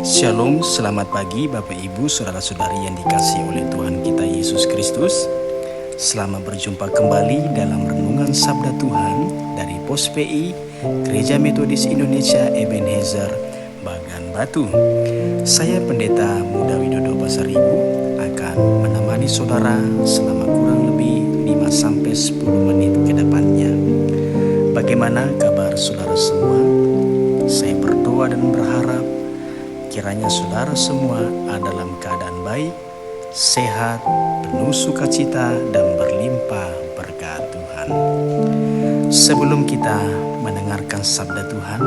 Shalom, selamat pagi Bapak Ibu, Saudara-saudari yang dikasihi oleh Tuhan kita Yesus Kristus. Selamat berjumpa kembali dalam Renungan Sabda Tuhan dari Pos PI Gereja Metodis Indonesia Ebenezer Bagan Batu. Saya Pendeta Muda Widodo Pasaribu akan menemani saudara selama kurang lebih 5-10 menit ke depannya. Bagaimana kabar saudara semua? Saya berdoa dan berharap kiranya saudara semua ada dalam keadaan baik, sehat, penuh sukacita, dan berlimpah berkat Tuhan. Sebelum kita mendengarkan sabda Tuhan,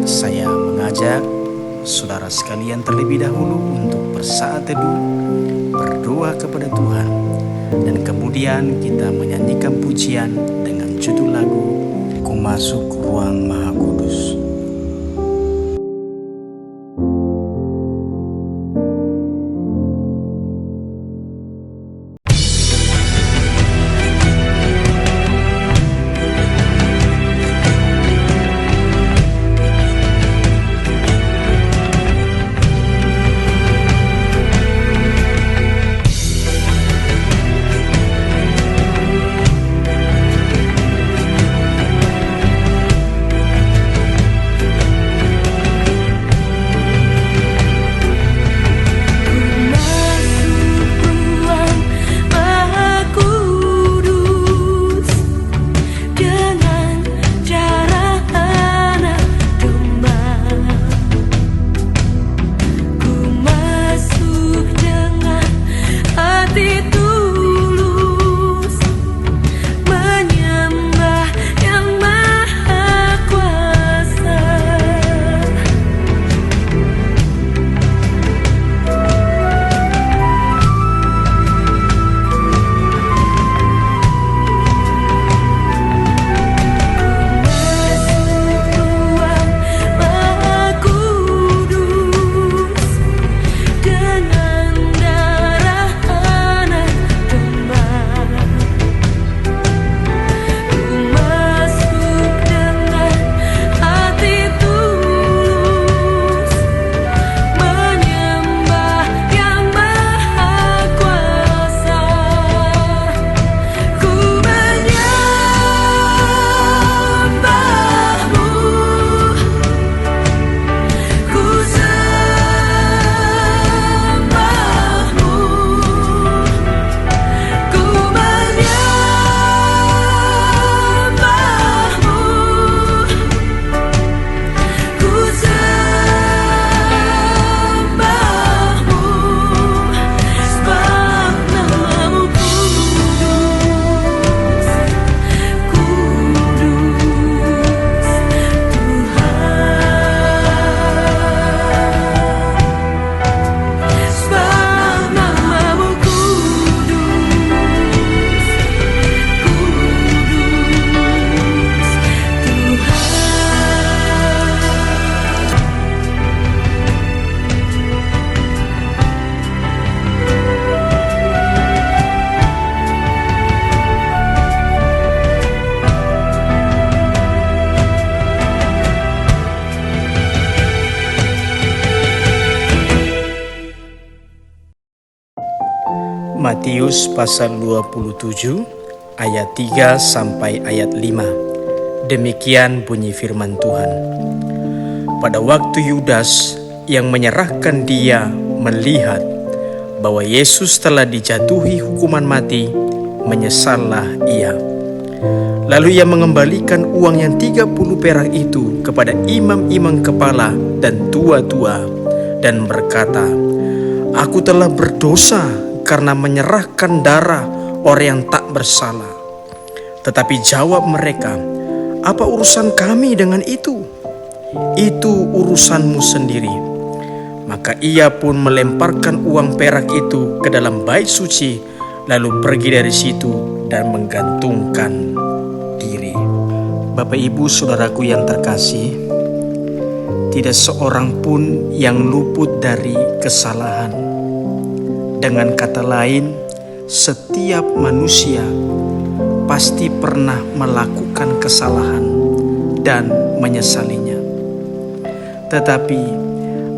saya mengajak saudara sekalian terlebih dahulu untuk bersaat teduh, berdoa kepada Tuhan, dan kemudian kita menyanyikan pujian dengan judul lagu Ku Masuk Ruang Maha Kudus. Matius pasal 27 ayat 3 sampai ayat 5. Demikian bunyi firman Tuhan. Pada waktu Yudas yang menyerahkan dia melihat bahwa Yesus telah dijatuhi hukuman mati, menyesallah ia. Lalu ia mengembalikan uang yang 30 perak itu kepada imam-imam kepala dan tua-tua dan berkata, "Aku telah berdosa karena menyerahkan darah orang yang tak bersalah." Tetapi jawab mereka, "Apa urusan kami dengan itu? Itu urusanmu sendiri." Maka ia pun melemparkan uang perak itu ke dalam bait suci, lalu pergi dari situ dan menggantungkan diri. Bapak Ibu Saudaraku yang terkasih, tidak seorang pun yang luput dari kesalahan. Dengan kata lain, setiap manusia pasti pernah melakukan kesalahan dan menyesalinya. Tetapi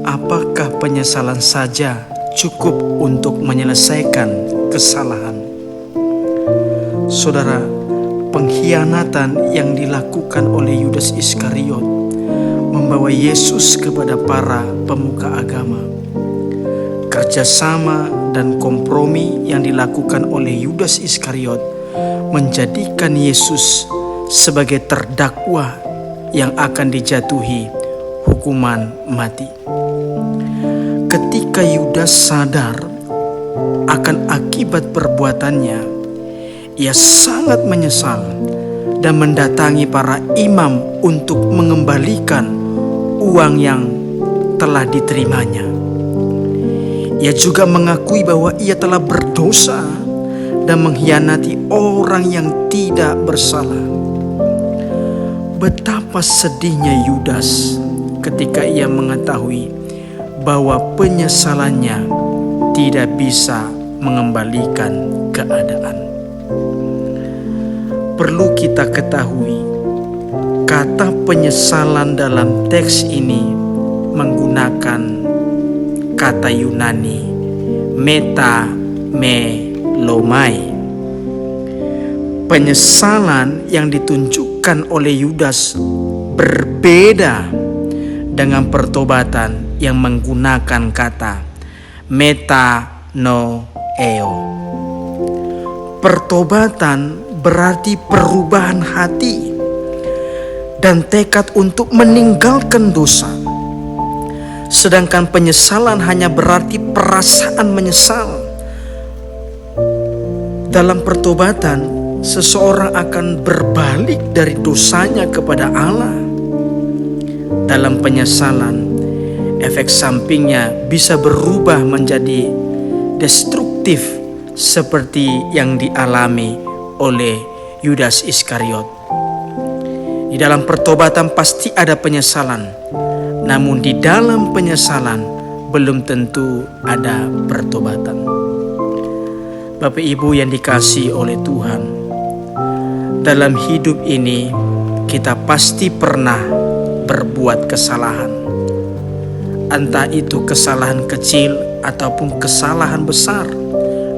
apakah penyesalan saja cukup untuk menyelesaikan kesalahan? Saudara, pengkhianatan yang dilakukan oleh Yudas Iskariot membawa Yesus kepada para pemuka agama. Kerjasama dan kompromi yang dilakukan oleh Yudas Iskariot menjadikan Yesus sebagai terdakwa yang akan dijatuhi hukuman mati. Ketika Yudas sadar akan akibat perbuatannya, ia sangat menyesal dan mendatangi para imam untuk mengembalikan uang yang telah diterimanya. Ia juga mengakui bahwa ia telah berdosa dan mengkhianati orang yang tidak bersalah. Betapa sedihnya Yudas ketika ia mengetahui bahwa penyesalannya tidak bisa mengembalikan keadaan. Perlu kita ketahui, kata penyesalan dalam teks ini menggunakan kata Yunani metamelomai. Penyesalan yang ditunjukkan oleh Yudas berbeda dengan pertobatan yang menggunakan kata metanoeo. Pertobatan berarti perubahan hati dan tekad untuk meninggalkan dosa. Sedangkan penyesalan hanya berarti perasaan menyesal. Dalam pertobatan, seseorang akan berbalik dari dosanya kepada Allah. Dalam penyesalan, efek sampingnya bisa berubah menjadi destruktif seperti yang dialami oleh Yudas Iskariot. Di dalam pertobatan pasti ada penyesalan, namun di dalam penyesalan belum tentu ada pertobatan. Bapak Ibu yang dikasihi oleh Tuhan, dalam hidup ini kita pasti pernah berbuat kesalahan. Entah itu kesalahan kecil ataupun kesalahan besar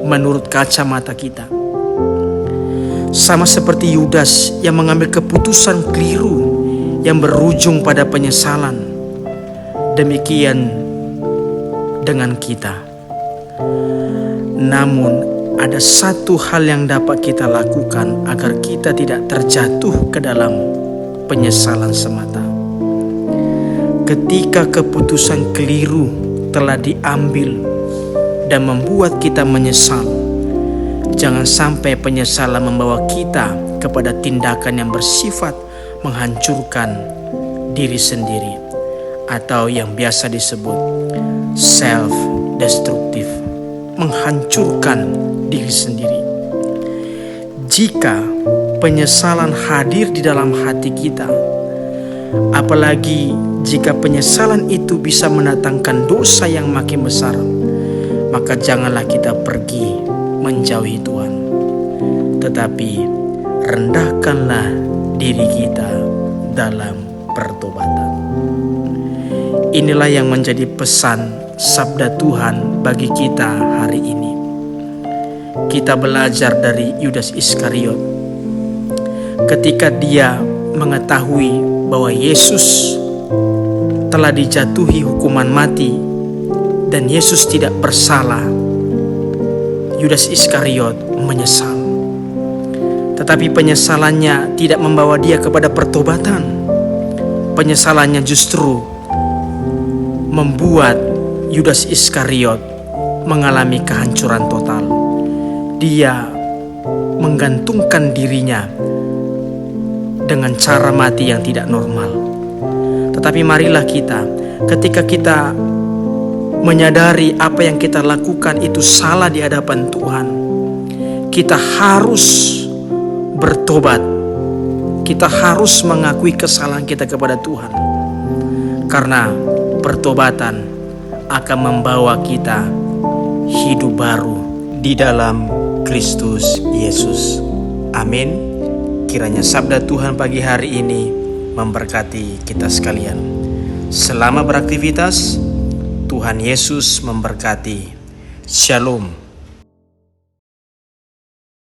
menurut kacamata kita. Sama seperti Yudas yang mengambil keputusan keliru yang berujung pada penyesalan. Demikian dengan kita. Namun ada satu hal yang dapat kita lakukan agar kita tidak terjatuh ke dalam penyesalan semata. Ketika keputusan keliru telah diambil dan membuat kita menyesal, jangan sampai penyesalan membawa kita kepada tindakan yang bersifat menghancurkan diri sendiri atau yang biasa disebut self-destructive, menghancurkan diri sendiri. Jika penyesalan hadir di dalam hati kita, apalagi jika penyesalan itu bisa mendatangkan dosa yang makin besar, maka janganlah kita pergi menjauhi Tuhan, tetapi rendahkanlah diri kita dalam pertobatan. Inilah yang menjadi pesan sabda Tuhan bagi kita hari ini. Kita belajar dari Yudas Iskariot ketika dia mengetahui bahwa Yesus telah dijatuhi hukuman mati dan Yesus tidak bersalah. Yudas Iskariot menyesal. Tetapi penyesalannya tidak membawa dia kepada pertobatan. Penyesalannya justru membuat Yudas Iskariot mengalami kehancuran total. Dia menggantungkan dirinya dengan cara mati yang tidak normal. Tetapi marilah kita, ketika kita menyadari apa yang kita lakukan itu salah di hadapan Tuhan, kita harus bertobat. Kita harus mengakui kesalahan kita kepada Tuhan, karena pertobatan akan membawa kita hidup baru di dalam Kristus Yesus. Amin. Kiranya sabda Tuhan pagi hari ini memberkati kita sekalian. Selamat beraktivitas. Tuhan Yesus memberkati. Shalom.